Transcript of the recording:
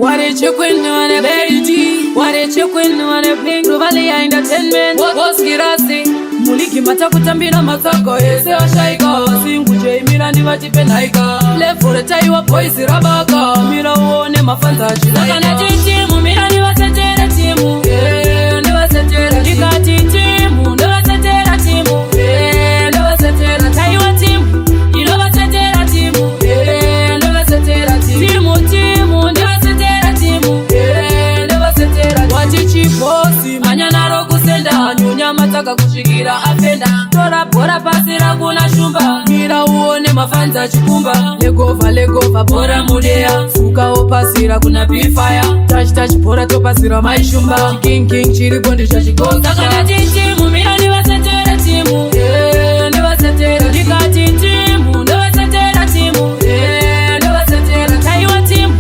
What did you queen on a baby? What did you queen on a pink? Valley entertainment. What's girasi? Muliki matakutambira mazako ese washaika. Singuje imira ndi vachipenaika. Lefore taiwa boys rabaka. Mira uone mafanza chila. Kana timu mira ndi vasetera timu. Ndi vasetera dikati timu. Ndi vasetera timu. Ndi vasetera taiwa timu. Ilo vasetera timu. Ndi vasetera timu. Timu ndi vasetera timu. Ndi vasetera wachichiposi manyana kusenda nyunya mataka kushikira apenda tora bora pasira kuna shumba mira uone mafanza chikumba legova bora mudea suka opasira kuna bifire touch bora topasira maishumba king chiri bondi chachigoza kana timu